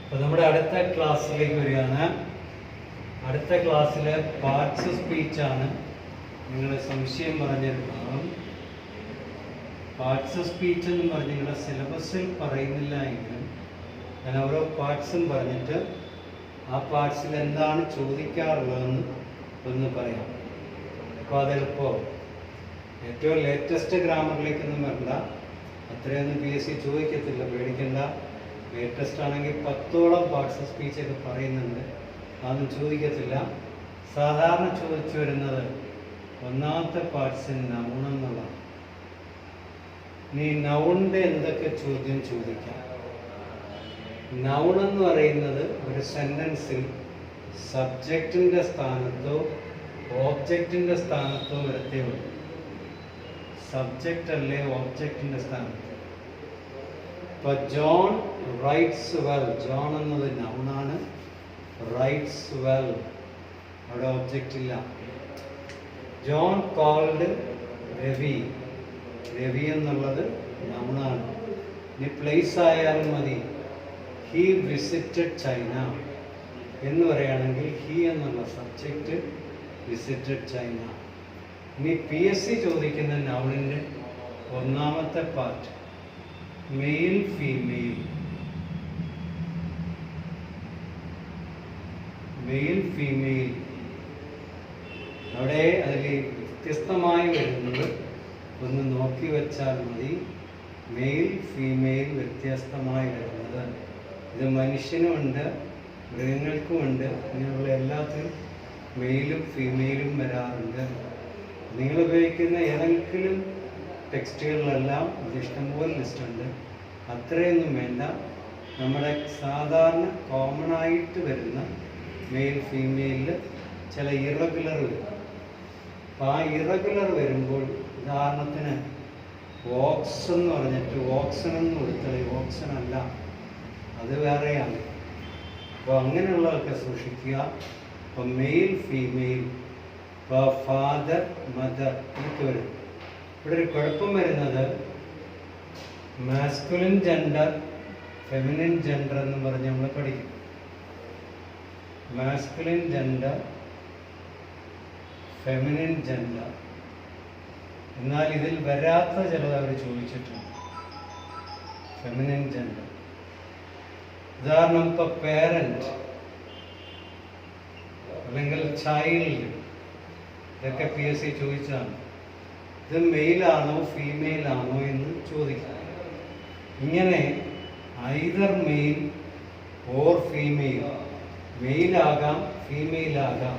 അപ്പോൾ നമ്മുടെ അടുത്ത ക്ലാസ്സിലേക്ക് വരികയാണ്. അടുത്ത ക്ലാസ്സിൽ പാർട്സ് സ്പീച്ചാണ്. നിങ്ങൾ സംശയം പറഞ്ഞിരുന്നാലും പാർട്സ് സ്പീച്ച് എന്ന് പറഞ്ഞ് നിങ്ങളുടെ സിലബസിൽ പറയുന്നില്ല എങ്കിലും ഞാൻ ഓരോ പാർട്സും പറഞ്ഞിട്ട് ആ പാർട്സിൽ എന്താണ് ചോദിക്കാറുള്ളതെന്ന് ഒന്ന് പറയാം. അപ്പോൾ അതെളുപ്പോൾ ഏറ്റവും ലേറ്റസ്റ്റ് ഗ്രാമറിലേക്കൊന്നും വരണ്ട, അത്രയൊന്നും PSC ചോദിക്കത്തില്ല, പേടിക്കണ്ട. ലേറ്റസ്റ്റ് ആണെങ്കിൽ 10ഓളം പാർട്സ് സ്പീച്ചൊക്കെ പറയുന്നുണ്ട്, അതൊന്നും ചോദിക്കത്തില്ല. സാധാരണ ചോദിച്ചു വരുന്നത് ഒന്നാമത്തെ പാർട്സ് നൗൺ എന്നുള്ളതാണ്. ഇനി നൗണിൻ്റെ എന്തൊക്കെ ചോദ്യം ചോദിക്കാം? നൗൺ എന്ന് പറയുന്നത് ഒരു സെൻറ്റൻസിൽ സബ്ജക്റ്റിൻ്റെ സ്ഥാനത്തോ ഓബ്ജക്റ്റിൻ്റെ സ്ഥാനത്തോ വരത്തേ ഉള്ളൂ. സബ്ജക്റ്റ് അല്ലേ ഓബ്ജക്റ്റിൻ്റെ സ്ഥാനത്ത്. ഇപ്പോൾ ജോൺ റൈറ്റ്സ് വെൽ, ജോൺ എന്നത് നൗണാണ്. റൈറ്റ്സ് വെൽ അവിടെ ഓബ്ജക്റ്റ് ഇല്ല. ജോൺ കോൾഡ് രവി, രവി എന്നുള്ളത് നൗണാണ്. ഇനി പ്ലേസ് ആയാലും മതി. ഹി വിസിറ്റഡ് ചൈന എന്ന് പറയുകയാണെങ്കിൽ ഹി എന്നുള്ള സബ്ജക്റ്റ് വിസിറ്റഡ് ചൈന. ഇനി PSC ചോദിക്കുന്ന നൗണിൻ്റെ ഒന്നാമത്തെ part male female, male female അവിടെ അതിൽ വ്യത്യസ്തമായി വരുന്നത് ഒന്ന് നോക്കി വെച്ചാൽ മതി. മെയിൽ ഫീമെയിൽ വ്യത്യസ്തമായി വരുന്നത് ഇത് മനുഷ്യനുമുണ്ട് മൃഗങ്ങൾക്കുമുണ്ട്. ഇങ്ങനെയുള്ള എല്ലാത്തിനും മെയിലും ഫീമെയിലും വരാറുണ്ട്. നിങ്ങൾ ഉപയോഗിക്കുന്ന ഏതെങ്കിലും ടെക്സ്റ്റുകളിലെല്ലാം ഇത് ഇഷ്ടംപോലെ ലിസ്റ്റുണ്ട്. അത്രയൊന്നും വേണ്ട. നമ്മുടെ സാധാരണ കോമൺ ആയിട്ട് വരുന്ന മെയിൽ ഫീമെയിലിൽ ചില ഇറഗുലർ വരും. അപ്പോൾ ആ ഇറഗുലർ വരുമ്പോൾ ഉദാഹരണത്തിന് വോക്സ് എന്ന് പറഞ്ഞിട്ട് വോക്സൺ എന്ന് കൊടുത്തത് വോക്സൺ അല്ല, അത് വേറെയാണ്. അപ്പോൾ അങ്ങനെയുള്ളതൊക്കെ സൂക്ഷിക്കുക. അപ്പോൾ മെയിൽ ഫീമെയിൽ, ഇപ്പോൾ ഫാദർ മദർ ഇതൊക്കെ വരും. ഇവിടെ ഒരു കുഴപ്പം വരുന്നത് മാസ്കുലിൻ ജെൻഡർ ഫെമിനിൻ ജെൻഡർ എന്ന് പറഞ്ഞ് നമ്മൾ പഠിക്കും. മാസ്കുലിൻ ജെൻഡർ ഫെമിനിൻ ജെൻഡർ, എന്നാൽ ഇതിൽ വരാത്ത ചിലത് അവർ ചോദിച്ചിട്ടുണ്ട്. ഫെമിനിൻ ജെൻഡർ ഉദാഹരണം ഇപ്പോൾ പേരൻറ്റ് അല്ലെങ്കിൽ ചൈൽഡ്, ഇതൊക്കെ PSC ചോദിച്ചാണ്. ഇത് മെയിലാണോ ഫീമെയിലാണോ എന്ന് ചോദിക്കാം. ഇങ്ങനെ ഐദർ മെയിൽ ഓർ ഫീമെയിൽ, മെയിലാകാം ഫീമെയിലാകാം.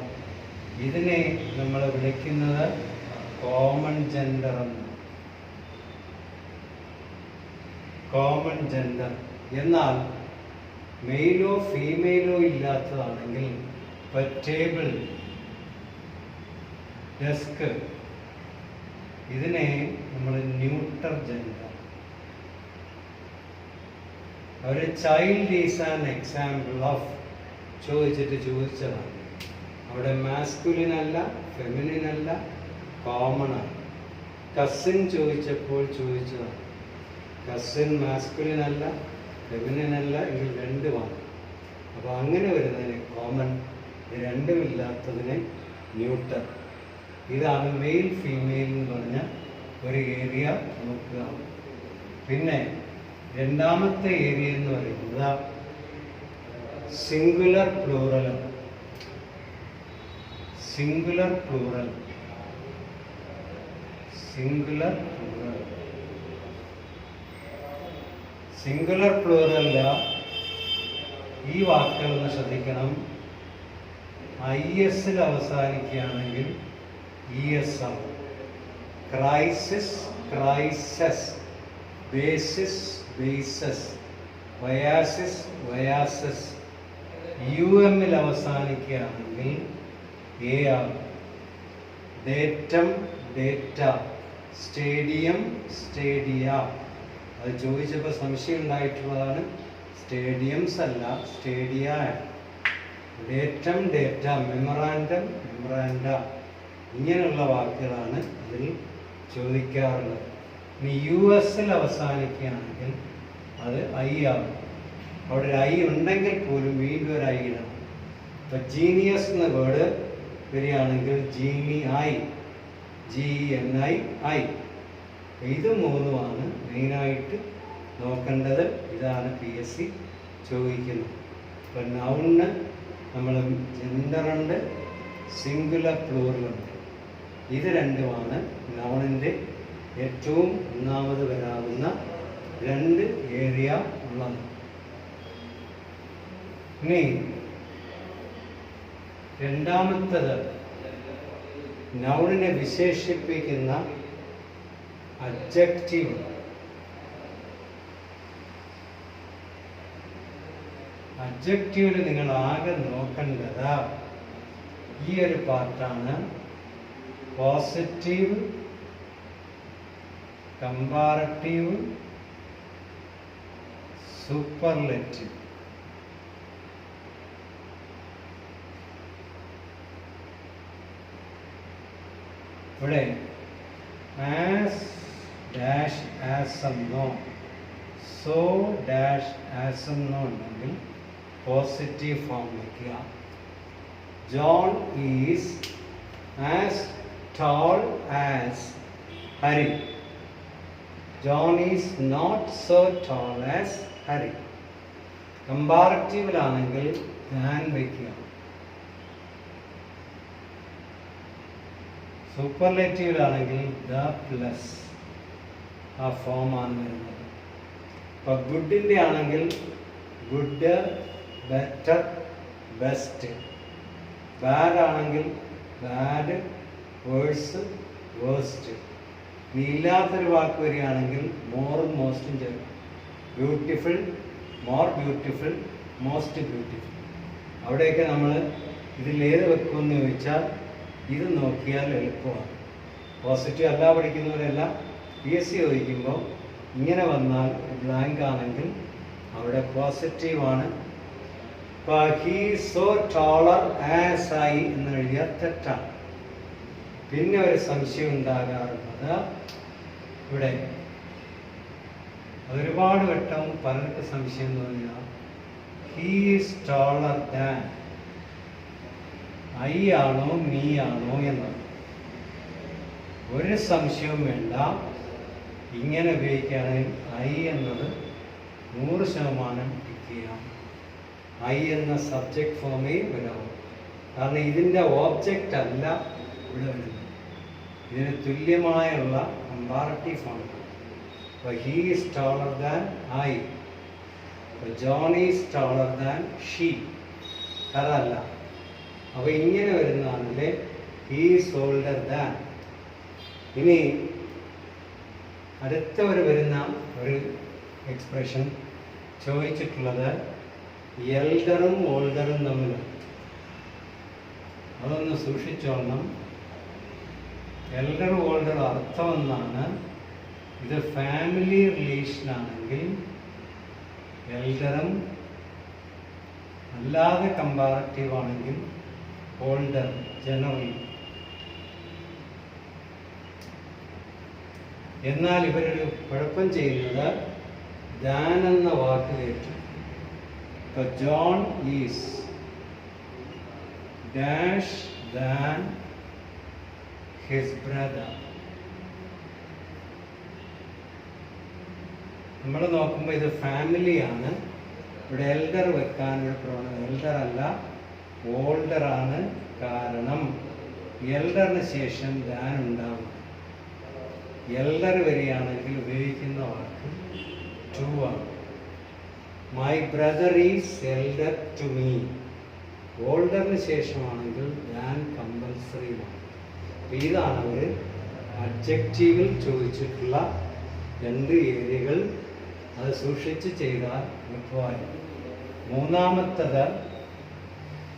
ഇതിനെ നമ്മൾ വിളിക്കുന്നത് കോമൺ ജെൻഡർ എന്ന്. Common gender. എന്നാൽ മെയിലോ ഫീമെയിലോ ഇല്ലാത്തതാണെങ്കിൽ ഇപ്പോൾ ടേബിൾ, ഡെസ്ക്, ഇതിനെ നമ്മൾ ന്യൂട്ടർ ജെൻഡർ. ഒരു child is an example of ചോദിച്ചതാണ്. അവിടെ മാസ്കുലിൻ അല്ല, ഫെമിനിൻ അല്ല, കോമൺ ആണ്. കസിൻ ചോദിച്ചപ്പോൾ ചോദിച്ചതാണ്. കസിൻ മാസ്കുലിൻ അല്ല, ഫെമിനിൻ അല്ല, എങ്കിൽ രണ്ടുമാണ്. അപ്പോൾ അങ്ങനെ വരുന്നതിന് കോമൺ, രണ്ടുമില്ലാത്തതിനെ ന്യൂട്ടർ. ഇതാണ് മെയിൽ ഫീമെയിൽ എന്ന് പറഞ്ഞ ഒരു ഏരിയ നോക്കുക. പിന്നെ രണ്ടാമത്തെ ഏരിയ എന്ന് പറയുന്നത് singular plural. Singular plural, singular plural. Singular പ്ലൂറല്ല ഈ വാക്കുകളൊന്ന് ശ്രദ്ധിക്കണം. IS അവസാനിക്കുകയാണെങ്കിൽ ES ആവും. Crisis, crises, basis, bases, oasis, oases. UM അവസാനിക്കുകയാണെങ്കിൽ A ആവും. Datum, data, stadium, stadia. അത് ചോദിച്ചപ്പോൾ സംശയം ഉണ്ടായിട്ടുള്ളതാണ്. സ്റ്റേഡിയംസ് അല്ല, stadia. Datum, data, memorandum, memoranda. ഇങ്ങനെയുള്ള വാക്കുകളാണ് അതിൽ ചോദിക്കാറുള്ളത്. ഇനി US അവസാനിക്കുകയാണെങ്കിൽ അത് I ആവും. അവിടെ ഒരു ഐ ഉണ്ടെങ്കിൽ പോലും വീണ്ടും ഒരു ഐ ഇടണം. ഇപ്പം ജീനിയസ് എന്ന വേർഡ് വരികയാണെങ്കിൽ GENI, GENI. ഇത് മൂന്നുമാണ് മെയിനായിട്ട് നോക്കേണ്ടത്. ഇതാണ് PSC ചോദിക്കുന്നത്. ഇപ്പം നൗണിന് നമ്മൾ ജെൻഡറുണ്ട്, സിംഗുലർ പ്ലൂറലുണ്ട്. ഇത് രണ്ടുമാണ് നൗണിൻ്റെ ഏറ്റവും ഒന്നാമത് വരാവുന്ന രണ്ട് ഏരിയ ഉള്ളത്. ഇനി രണ്ടാമത്തത് നൗണിനെ വിശേഷിപ്പിക്കുന്ന അഡ്ജക്റ്റീവ്. അഡ്ജക്റ്റീവിൽ നിങ്ങൾ ആകെ നോക്കേണ്ടത് ഈ ഒരു പാർട്ടാണ്. Positive, comparative, superlative. ഇവിടെ ആസ് ഡാഷ് ആസ് എന്നോ സോ ഡാഷ് ആസ് എന്നോ ഉണ്ടെങ്കിൽ പോസിറ്റീവ് ഫോം വയ്ക്കുക. John is as tall as Hari. John is not so tall as Hari. കമ്പാരറ്റീവിലാണെങ്കിൽ ഞാൻ വയ്ക്കുക. സൂപ്പർലേറ്റീവിലാണെങ്കിൽ ദ പ്ലസ് ആ ഫോമാണ് വരുന്നത്. ഇപ്പോൾ ഗുഡിൻ്റെ ആണെങ്കിൽ ഗുഡ്, ബെറ്റർ, ബെസ്റ്റ്. ബാഡ് ആണെങ്കിൽ ബാഡ്, വേഴ്സ്, വേഴ്സ്റ്റ്. ഇനി ഇല്ലാത്തൊരു വാക്ക് വരികയാണെങ്കിൽ മോറും മോസ്റ്റും ചേർക്കും. Beautiful, more beautiful, most beautiful. അവിടെയൊക്കെ നമ്മൾ ഇതിലേത് വെക്കുമെന്ന് ചോദിച്ചാൽ ഇത് നോക്കിയാൽ എളുപ്പമാണ്. പോസിറ്റീവ് അല്ല പഠിക്കുന്നവരെല്ലാം PSC ചോദിക്കുമ്പോൾ ഇങ്ങനെ വന്നാൽ ബ്ലാങ്ക് ആണെങ്കിൽ അവിടെ പോസിറ്റീവാണ്. ഇപ്പോൾ ഹീ സോ ടോളർ ആസ് ഐ എന്ന് എഴുതിയാൽ തെറ്റാണ്. പിന്നെ ഒരു സംശയം ഉണ്ടാകാറുള്ളത് ഇവിടെ ഒരുപാട് വട്ടം പലർക്ക് സംശയം തോന്നിയ he is taller than I ആണോ മീ ആണോ എന്നാണ്. ഒരു സംശയവും വേണ്ട. ഇങ്ങനെ ഉപയോഗിക്കുകയാണെങ്കിൽ ഐ എന്നത് 100% ടിക്ക് ചെയ്യാം. ഐ എന്ന സബ്ജക്റ്റ് ഫോമേ വരാവും. കാരണം ഇതിൻ്റെ ഓബ്ജക്റ്റ് അല്ല ഇവിടെ വരുന്നത്. ഇതിന് തുല്യമായുള്ള കമ്പാരറ്റീവ് ഫോം. അപ്പോൾ he is taller than I. അപ്പോൾ John is taller than she. അതല്ല. അപ്പോൾ ഇങ്ങനെ വരുന്നതാണല്ലേ ഹീ ഈസ് ഓൾഡർ ദാൻ. ഇനി അടുത്ത വരുന്ന ഒരു എക്സ്പ്രഷൻ ചോദിച്ചിട്ടുള്ളത് എൽഡറും ഓൾഡറും തമ്മിലാണ്. അതൊന്ന് സൂക്ഷിച്ചോളണം. എൽഡർ ഓൾഡർ അർത്ഥം എന്നാണ്. ഇത് ഫാമിലി റിലേഷൻ ആണെങ്കിൽ എൽഡറും, അല്ലാതെ കമ്പാരറ്റീവ് ആണെങ്കിൽ ഓൾഡർ ജനറൽ. എന്നാൽ ഇവരൊരു കുഴപ്പം ചെയ്യുന്നത് ദാൻ എന്ന വാക്ക് കേട്ടു. ഇപ്പോൾ John is dash than his brother. നമ്മൾ നോക്കുമ്പോൾ ഇത് ഫാമിലിയാണ്. ഇവിടെ എൽഡർ വെക്കാനൊരു പ്രവണത. എൽഡർ അല്ല, ഓൾഡറാണ്. കാരണം എൽഡറിന് ശേഷം ദാൻ ഉണ്ടാവും. എൽഡർ വരികയാണെങ്കിൽ ഉപയോഗിക്കുന്ന വാക്ക് ടു ആണ്. My brother is elder to me. ഓൾഡറിന് ശേഷമാണെങ്കിൽ ദാൻ കമ്പൽസറിയാണ്. ഇതാണ് അവർ അഡ്ജക്റ്റീവിൽ ചോദിച്ചിട്ടുള്ള രണ്ട് ഏരിയകൾ. അത് സൂക്ഷിച്ച് ചെയ്താൽ എളുപ്പമായി. മൂന്നാമത്തത്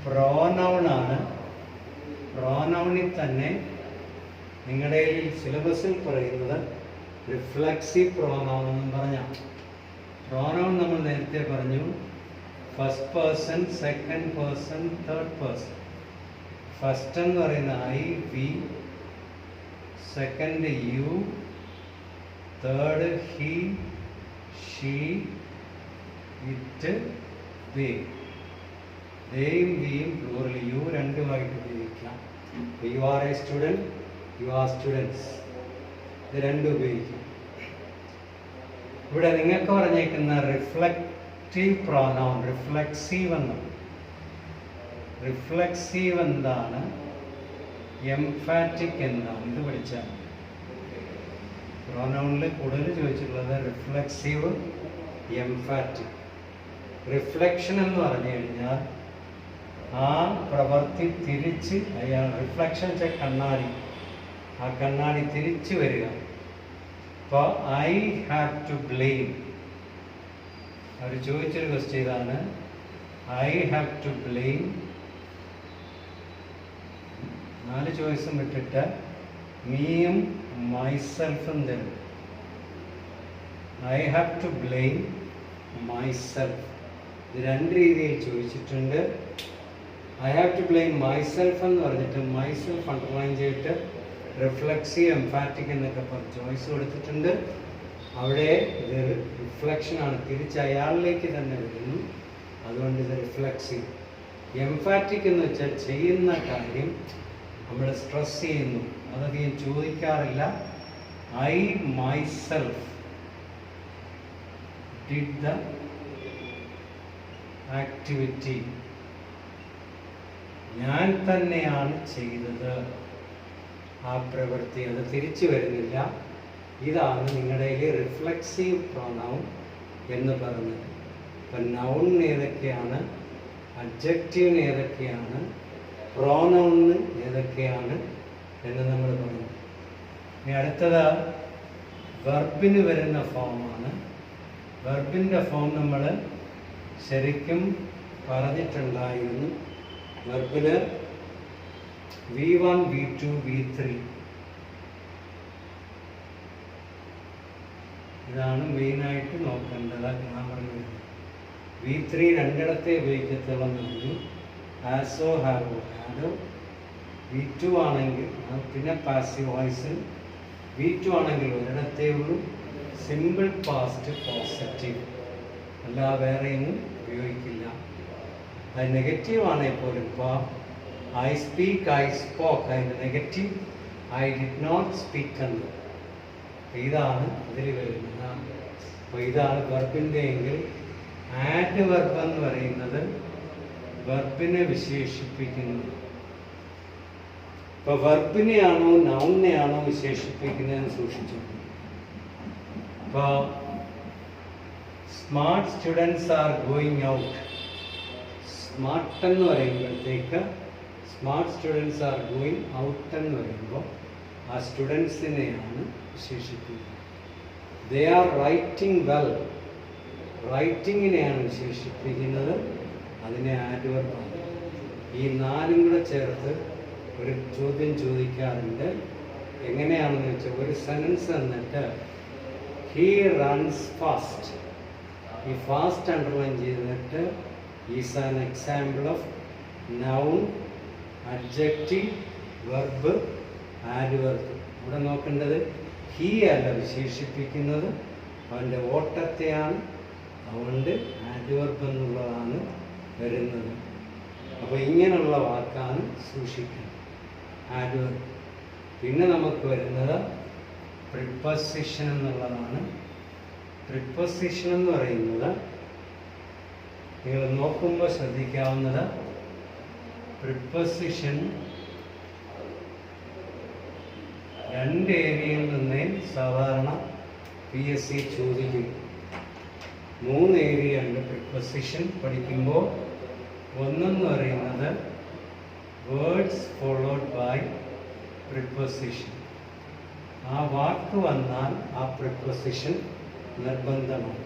പ്രോനൗണാണ്. പ്രോനൗണിൽ തന്നെ നിങ്ങളുടെ സിലബസിൽ പറയുന്നത് റിഫ്ലെക്സീവ് പ്രോനൗൺ എന്നും പറഞ്ഞാൽ. പ്രോനൗൺ നമ്മൾ നേരത്തെ പറഞ്ഞു first person, second person, third person. First എന്ന് പറയുന്ന I, we, second you, third he, she, it, they. ദേയും വിയും പ്ലൂറൽ, യു രണ്ടുമായിട്ട് ഉപയോഗിക്കാം. You are a student, you are students, ഇത് രണ്ടും ഉപയോഗിക്കാം. ഇവിടെ നിങ്ങൾക്ക് പറഞ്ഞേക്കുന്ന റിഫ്ലക്റ്റീവ് പ്രോനൗൺ, റിഫ്ലെക്സീവ് എന്നാണ്. റിഫ്ലെക്സീവ് എന്താണ്, എംഫാറ്റിക് എന്താണ്, ഇത് പഠിച്ചാൽ മതി. പ്രോനൗണിൽ കൂടുതൽ ചോദിച്ചിട്ടുള്ളത് റിഫ്ലെക്സീവ്, എംഫാറ്റിക്. റിഫ്ലക്ഷൻ എന്ന് പറഞ്ഞു കഴിഞ്ഞാൽ ആ പ്രവൃത്തി തിരിച്ച് അയാൾ, റിഫ്ലക്ഷൻ വെച്ചാൽ കണ്ണാടി, ആ കണ്ണാടി തിരിച്ചു വരിക. അപ്പോൾ ഐ ഹാവ് ടു ബ്ലെയിം, അവർ ചോദിച്ചൊരു ക്വസ്റ്റ്യൻ ഇതാണ്, ഐ ഹാവ് ടു ബ്ലെയിം. 4 ചോയ്സും വിട്ടിട്ട് മീയും മൈസെൽഫും തരും. I have to blame myself, ഇത് 2 രീതിയിൽ ചോദിച്ചിട്ടുണ്ട്. I have to blame myself എന്ന് പറഞ്ഞിട്ട് മൈസെൽഫ് അണ്ടർലൈൻ ചെയ്തിട്ട് റിഫ്ലെക്സീവ്, എംഫാറ്റിക് എന്നൊക്കെ ചോയ്സ് കൊടുത്തിട്ടുണ്ട്. അവിടെ ഇത് റിഫ്ലക്ഷനാണ്, തിരിച്ച് അയാളിലേക്ക് തന്നെ വരുന്നു, അതുകൊണ്ട് ഇത് റിഫ്ലെക്സീവ്. എംഫാറ്റിക് എന്ന് വെച്ചാൽ ചെയ്യുന്ന കാര്യം നമ്മൾ സ്ട്രെസ് ചെയ്യുന്നു, അതധികം ചോദിക്കാറില്ല. I myself did the activity, ഞാൻ തന്നെയാണ് ചെയ്തത് ആ പ്രവൃത്തി, അത് തിരിച്ചു വരുന്നില്ല. ഇതാണ് നിങ്ങളുടെ റിഫ്ലെക്സീവ് പ്രോനൗൺ എന്ന് പറഞ്ഞത്. അപ്പം നൗണിന് ഏതൊക്കെയാണ്, അഡ്ജക്റ്റീവിന് ഏതൊക്കെയാണ്, പ്രോനൗണിന് ഏതൊക്കെയാണ് എന്ന് നമ്മൾ പറഞ്ഞു. ഇനി അടുത്തത് വെർബിന് വരുന്ന ഫോമാണ്. വെർബിൻ്റെ ഫോം നമ്മൾ ശരിക്കും പറഞ്ഞിട്ടുണ്ടായിരുന്നു. വെർബിന് V1, V2, V3 ഇതാണ് മെയിനായിട്ട് നോക്കേണ്ടത്. ഗ്രാമറിൽ V3 2 ഉപയോഗിക്കത്തുള്ളൂ എന്ന് പറഞ്ഞു. ആസോ, ഹാവോ, ഹാഡോ. V2 ആണെങ്കിൽ പിന്നെ പാസീവ് വോയിസിൽ V2 ആണെങ്കിൽ ഒരിടത്തേ ഉള്ളൂ, സിമ്പിൾ പാസ്റ്റ് പോസിറ്റീവ്, അല്ലാതെ വേറെയൊന്നും ഉപയോഗിക്കില്ല. അത് നെഗറ്റീവ് ആണെങ്കിൽ പോലും ഇപ്പോൾ ഐ സ്പീക്ക്, ഐ സ്പോക്ക്, അതിൻ്റെ negative I did not speak എന്ന്. ഇതാണ് ഇതിൽ വരുന്നത്. അപ്പോൾ ഇതാണ് വെർബിൻ്റെ എങ്കിൽ. ആഡ് വെർബ് എന്ന് പറയുന്നത് വെർബിനെ വിശേഷിപ്പിക്കുന്നു. ഇപ്പോൾ വെർബിനെയാണോ നൗണിനെയാണോ വിശേഷിപ്പിക്കുന്നതെന്ന് സൂക്ഷിച്ചു. ഇപ്പോൾ smart students are going out, smart എന്ന് പറയുമ്പോഴത്തേക്ക് smart students are going out എന്ന് പറയുമ്പോൾ ആ സ്റ്റുഡൻസിനെയാണ് വിശേഷിപ്പിക്കുന്നത്. ദേ ആർ റൈറ്റിംഗ് വെൽ, റൈറ്റിങ്ങിനെയാണ് വിശേഷിപ്പിക്കുന്നത്, അതിനെ ആഡ്വർബാണ്. ഈ 4 കൂടെ ചേർത്ത് ഒരു ചോദ്യം ചോദിക്കാറുണ്ട്. എങ്ങനെയാണെന്ന് വെച്ചാൽ ഒരു സെൻറ്റൻസ് തന്നിട്ട് ഹീ റൺസ് ഫാസ്റ്റ്, ഈ ഫാസ്റ്റ് അണ്ടർലൈൻ ചെയ്തിട്ട് is an example of noun, adjective, verb, adverb. ഇവിടെ നോക്കേണ്ടത് ഹീ അല്ല വിശേഷിപ്പിക്കുന്നത്, അവൻ്റെ ഓട്ടത്തെയാണ്, അതുകൊണ്ട് ആഡ്വർബ് എന്നുള്ളതാണ് വരുന്നത്. അപ്പോൾ ഇങ്ങനെയുള്ള വാക്കാണ് സൂക്ഷിക്കുന്നത്, ആഡ്വർബ്. പിന്നെ നമുക്ക് വരുന്നത് പ്രിപ്പോസിഷൻ എന്നുള്ളതാണ്. പ്രിപ്പോസിഷൻ എന്ന് പറയുന്നത് നിങ്ങൾ നോക്കുമ്പോൾ ശ്രദ്ധിക്കാവുന്നത്, പ്രിപ്പോസിഷൻ 2 ഏരിയയിൽ നിന്നേ സാധാരണ PSC ചോദിക്കും. 3 ഏരിയ ഉണ്ട് പ്രിപ്പോസിഷൻ പഠിക്കുമ്പോൾ. ഒന്നെന്ന് പറയുന്നത് വേർഡ്സ് ഫോളോഡ് ബൈ പ്രിപ്പോസിഷൻ, ആ വാക്ക് വന്നാൽ ആ പ്രിപ്പോസിഷൻ നിർബന്ധമാണ്.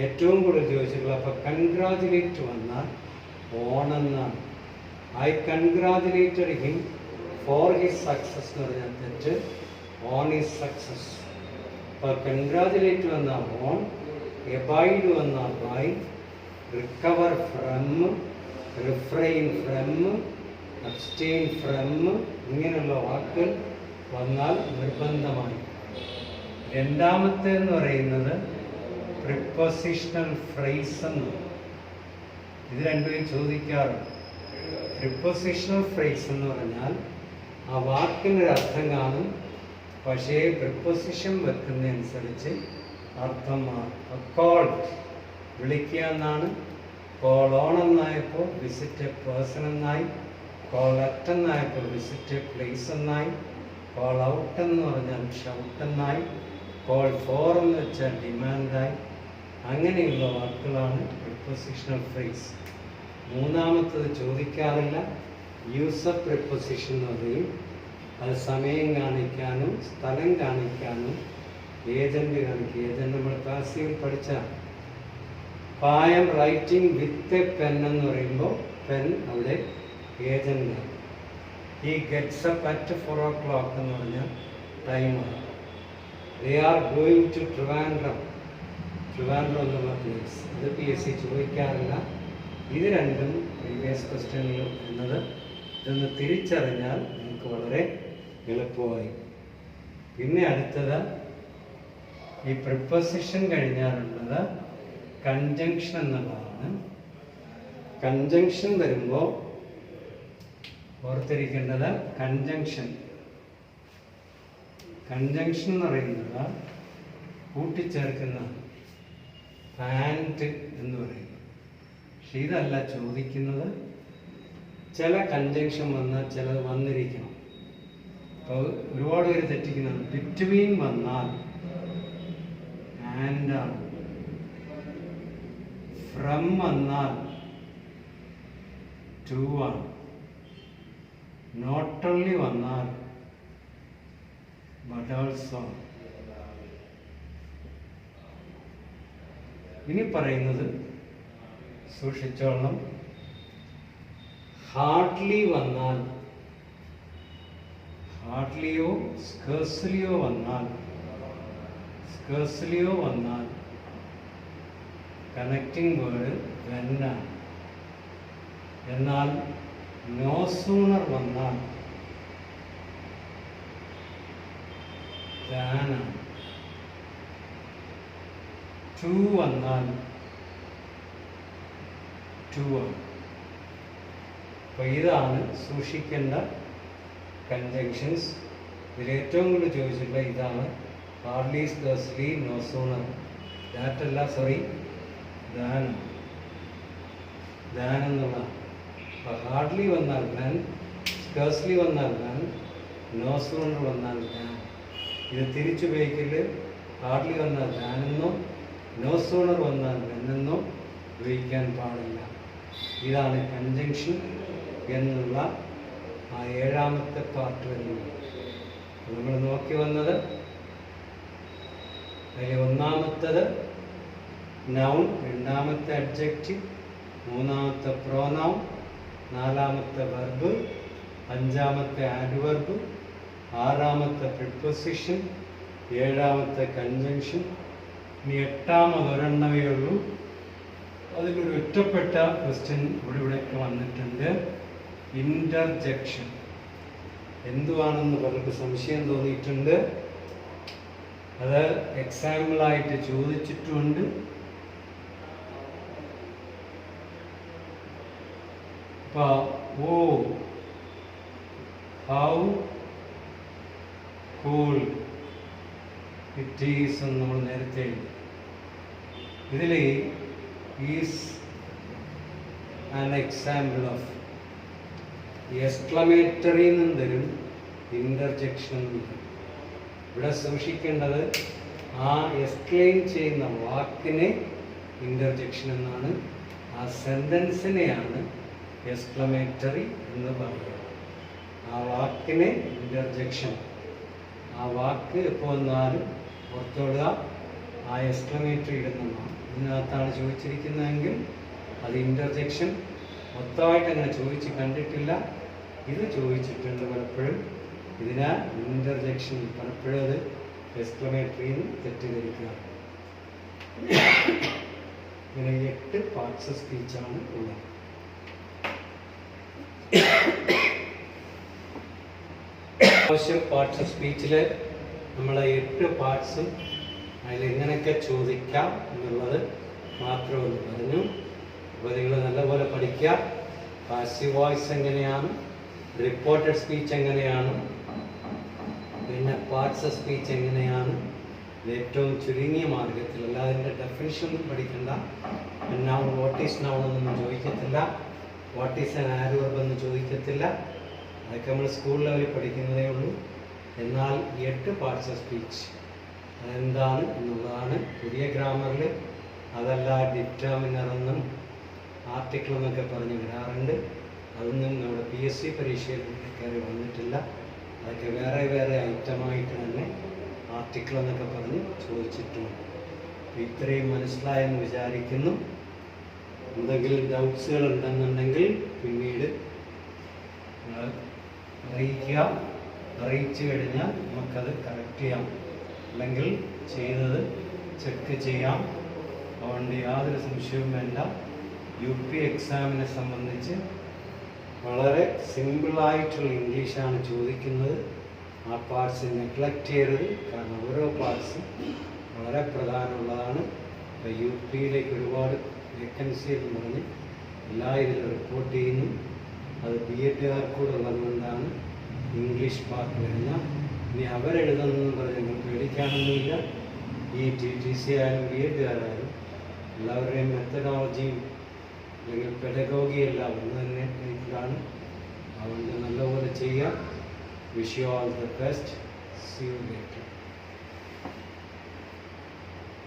ഏറ്റവും കൂടുതൽ ചോദിച്ചിട്ടുള്ള അപ്പോൾ കൺഗ്രാജുലേറ്റ് വന്നാൽ ഓണെന്നാണ്. I congratulated him for his success എന്ന് പറഞ്ഞാൽ തെറ്റ്, ഓൺ ഹിസ് സക്സസ്. അപ്പോൾ കൺഗ്രാജുലേറ്റ് വന്നാൽ ഓൺ, എബൈഡ് വന്നാൽ by, recover from, refrain from, abstain from, ഇങ്ങനെയുള്ള വാക്കുകൾ വന്നാൽ നിർബന്ധമായി. രണ്ടാമത്തേന്ന് പറയുന്നത് പ്രിപ്പോസിഷണൽ ഫ്രേസ് എന്ന്. ഇത് രണ്ടും ചോദിക്കാറുണ്ട്. പ്രിപ്പോസിഷണൽ ഫ്രേസ് എന്ന് പറഞ്ഞാൽ ആ വാക്കിനൊരർത്ഥം കാണും, പക്ഷേ പ്രിപ്പോസിഷൻ വെക്കുന്നതനുസരിച്ച് അർത്ഥം മാറും. കോൾ വിളിക്കുക എന്നാണ്, കോൾ ഓൺ എന്നായപ്പോൾ വിസിറ്റ് എ പേഴ്സൺ എന്നായി, കോൾ അറ്റ് എന്നായപ്പോൾ വിസിറ്റ് എ പ്ലേസ് എന്നായി, കോൾ ഔട്ട് എന്ന് പറഞ്ഞാൽ ഷൗട്ട് എന്നായി, കോൾ ഫോർ എന്ന് വെച്ചാൽ ഡിമാൻഡായി. അങ്ങനെയുള്ള വാക്കുകളാണ് പ്രിപ്പോസിഷണൽ ഫ്രേസ്. മൂന്നാമത്തത് ചോദിക്കാറില്ല, യൂസ് ഓഫ് പ്രിപ്പോസിഷൻ എന്ന് പറയും. അത് സമയം കാണിക്കാനും സ്ഥലം കാണിക്കാനും ഏജന്റ് കാണിക്കും. ഏജന്റ് നമ്മൾ ക്ലാസ്സിൽ പഠിച്ച I am writing with a pen എന്ന് പറയുമ്പോൾ പെൻ അവിടെ ഏജന്റാണ്. ഈ ഗെറ്റ്സ് അപ്പ് അറ്റ് 4 o'clock എന്ന് പറഞ്ഞാൽ ടൈമാണ്. They are going to Trivandrum എന്നുള്ള പ്ലേസ്. ഇത് PSC ചോദിക്കാറില്ല. ഇത് രണ്ടും പ്രീവിയസ് ക്വസ്റ്റ്യനിൽ എന്നത് ഇതൊന്ന് തിരിച്ചറിഞ്ഞാൽ നമുക്ക് വളരെ എളുപ്പമായി. പിന്നെ അടുത്തത് ഈ പ്രിപ്പോസിഷൻ കഴിഞ്ഞാലുള്ളത് കൺജങ്ഷൻ എന്നുള്ളതാണ്. കൺജങ്ഷൻ വരുമ്പോൾ ഓർത്തിരിക്കേണ്ടത് കൺജങ്ഷൻ എന്ന് പറയുന്നത് കൂട്ടിച്ചേർക്കുന്ന ആൻഡ് എന്ന് പറയും. പക്ഷെ ഇതല്ല ചോദിക്കുന്നത്. ചില കൺജങ്ഷൻ വന്നാൽ ചിലത് വന്നിരിക്കണം. അപ്പോൾ ഒരുപാട് പേര് തെറ്റിക്കുന്നത് ബിറ്റ്വീൻ വന്നാൽ ആൻഡ് ആണ്, ഫ്രം വന്നാൽ ടു ആണ്, നോട്ട് ഓൺലി വന്നാൽ ബട്ട് ഓൾസോ. ഇനി പറയുന്നത് സൂക്ഷിച്ചോളണം. ഹാർഡ്ലി വന്നാൽ, ഹാർഡ്ലിയോ സ്കേഴ്സ്ലിയോ വന്നാൽ കണക്റ്റിംഗ് വേർഡ് വെന്നാണ്. എന്നാൽ നോ സൂണർ വന്നാൽ ദാനാണ്. ടു വന്നാൽ ടു ആണ്. അപ്പോൾ ഇതാണ് സൂക്ഷിക്കേണ്ട കൺജങ്ഷൻസ്. ഇതിൽ ഏറ്റവും കൂടുതൽ ചോദിച്ചിട്ടുള്ള ഇതാണ് ഹാർഡ്ലി, സ്കേഴ്സ്ലി, നോ സൂണർ. ദാറ്റല്ല, സോറി, ദാൻ എന്നുള്ള. അപ്പോൾ ഹാർഡ്ലി വന്നാൽ ദാൻ, സ്കേഴ്സ്ലി വന്നാൽ ദാൻ, നോ സൂണർ വന്നാൽ ദാൻ. ഇത് തിരിച്ചുപയോഗിക്കൽ ഹാർഡ്ലി വന്നാൽ ദാനെന്നോ നോ സൂണർ വന്നാൽ ദാനെന്നോ ഉപയോഗിക്കാൻ പാടില്ല. ഇതാണ് കൺജങ്ഷൻ എന്നുള്ള ആ 7ാമത്തെ പാർട്ട് വരുന്നത്. നമ്മൾ നോക്കി വന്നത് അതിൽ ഒന്നാമത്തത് നൗൺ, രണ്ടാമത്തെ അഡ്ജക്റ്റീവ്, മൂന്നാമത്തെ പ്രോനൗൺ, 4ാമത്തെ വെർബ്, 5ാമത്തെ ആഡ്വർബ്, 6ാമത്തെ പ്രിപ്പോസിഷൻ, 7ാമത്തെ കൺജങ്ഷൻ. ഇനി 8ാമത് ഒരെണ്ണമേ ഉള്ളൂ. അതിലൊരു ഒറ്റപ്പെട്ട ക്വസ്റ്റ്യൻ ഇവിടെയൊക്കെ വന്നിട്ടുണ്ട്. ഇന്റർജെക്ഷൻ എന്തുവാണെന്ന് പലർക്ക് സംശയം തോന്നിയിട്ടുണ്ട്. അത് എക്സാമ്പിളായിട്ട് ചോദിച്ചിട്ടുമുണ്ട്. ഓ, ഹൗ കൂൾ ഇറ്റ് ഈസ് എന്ന് നമ്മൾ നേരത്തെ ഇതിൽ is an example of exclamatory എന്നും തരും, ഇന്റർജെക്ഷൻ എന്നും തരും. ഇവിടെ സൂക്ഷിക്കേണ്ടത് ആ എക്സ്ക്ലെയിം ചെയ്യുന്ന വാക്കിനെ ഇന്റർജെക്ഷൻ എന്നാണ്, ആ സെൻറ്റൻസിനെയാണ് എക്സ്ക്ലമേറ്ററി എന്ന് പറയുക. ആ വാക്കിനെ ഇന്റർജെക്ഷൻ. ആ വാക്ക് എപ്പോൾ വന്നാലും ഓർത്തോടുക, ആ എക്സ്ക്ലമേറ്ററി ഇടുന്നതാണ്. ഇതിനകത്താണ് ചോദിച്ചിരിക്കുന്നതെങ്കിൽ അത് ഇന്റർജെക്ഷൻ. മൊത്തമായിട്ട് അങ്ങനെ ചോദിച്ച് കണ്ടിട്ടില്ല. ഇത് ചോദിച്ചിട്ടുണ്ട് പലപ്പോഴും. ഇതിനാൽ ഇന്റർജെക്ഷൻ, പലപ്പോഴും അത് എക്സ്ക്ലമേറ്ററിന്ന് തെറ്റിദ്ധരിക്കുക. ഇങ്ങനെ 8 പാർട്സ് സ്പീച്ചാണ് ഉള്ളത്. ആവശ്യം പാർട്സ് സ്പീച്ചിൽ നമ്മൾ 8 പാർട്സും അതിലെങ്ങനെയൊക്കെ ചോദിക്കാം എന്നുള്ളത് മാത്രമൊന്ന് പറഞ്ഞു. അപ്പോൾ നിങ്ങൾ നല്ലപോലെ പഠിക്കുക. പാസീവ് വോയിസ് എങ്ങനെയാണ്, റിപ്പോർട്ടഡ് സ്പീച്ച് എങ്ങനെയാണ്, പിന്നെ പാർട്സ് ഓഫ് സ്പീച്ച് എങ്ങനെയാണ്, ഏറ്റവും ചുരുങ്ങിയ മാർഗത്തിൽ, അല്ലാതെ അതിൻ്റെ ഡെഫിനിഷൻ പഠിക്കണ്ട. നൗൺ, വാട്ട് ഈസ് നൗൺ എന്നൊന്നും ചോദിക്കത്തില്ല, വാട്ട് ഈസ് ആൻ ആഡ്വർബ് എന്ന് ചോദിക്കത്തില്ല. അതൊക്കെ നമ്മൾ സ്കൂൾ ലെവലിൽ പഠിക്കുന്നതേ ഉള്ളൂ. എന്നാൽ 8 പാർട്സ് ഓഫ് സ്പീച്ച് അതെന്താണ് എന്നുള്ളതാണ് പുതിയ ഗ്രാമറിൽ. അതല്ല ഡിറ്റർമിനർ എന്നും ആർട്ടിക്കിൾ എന്നൊക്കെ പറഞ്ഞ് വരാറുണ്ട്. അതൊന്നും നമ്മുടെ PSC പരീക്ഷയിൽ കയറി വന്നിട്ടില്ല. അതൊക്കെ വേറെ വേറെ ഐറ്റമായിട്ട് തന്നെ ആർട്ടിക്കിൾ എന്നൊക്കെ പറഞ്ഞ് ചോദിച്ചിട്ടുമുണ്ട്. ഇത്രയും മനസ്സിലായെന്ന് വിചാരിക്കുന്നു. എന്തെങ്കിലും ഡൗട്ട്സുകൾ ഉണ്ടെന്നുണ്ടെങ്കിൽ പിന്നീട് അറിയിച്ചു കഴിഞ്ഞാൽ നമുക്കത് കറക്റ്റ് ചെയ്യാം, അല്ലെങ്കിൽ ചെയ്തത് ചെക്ക് ചെയ്യാം. അതുകൊണ്ട് യാതൊരു സംശയവും വേണ്ട. UP എക്സാമിനെ സംബന്ധിച്ച് വളരെ സിമ്പിളായിട്ടുള്ള ഇംഗ്ലീഷാണ് ചോദിക്കുന്നത്. ആ പാർട്സ് നെഗ്ലക്റ്റ് ചെയ്യരുത്, കാരണം ഓരോ പാർട്സും വളരെ പ്രധാനമുള്ളതാണ്. ഇപ്പോൾ UPയിലേക്ക് ഒരുപാട് വേക്കൻസി എന്ന് പറഞ്ഞ് എല്ലാ ഇതിലും റിപ്പോർട്ട് ചെയ്യുന്നു. അത് BEdകാർക്കൂടെ ഉള്ളതുകൊണ്ടാണ് ഇംഗ്ലീഷ് പാർട്ട് വരുന്ന. ഇനി അവരെഴുതുന്നതെന്ന് പറഞ്ഞ് നിങ്ങൾ പേടിക്കാനൊന്നുമില്ല. ഈ TTC ആയാലും BEdകാരായാലും എല്ലാവരുടെയും മെത്തഡോളജിയും അല്ലെങ്കിൽ പെഡഗോഗി എല്ലാം ഒന്ന് തന്നെ രീതിയിലാണ്. അതുകൊണ്ട് നല്ലപോലെ ചെയ്യാം. Wish you all the best. See you later.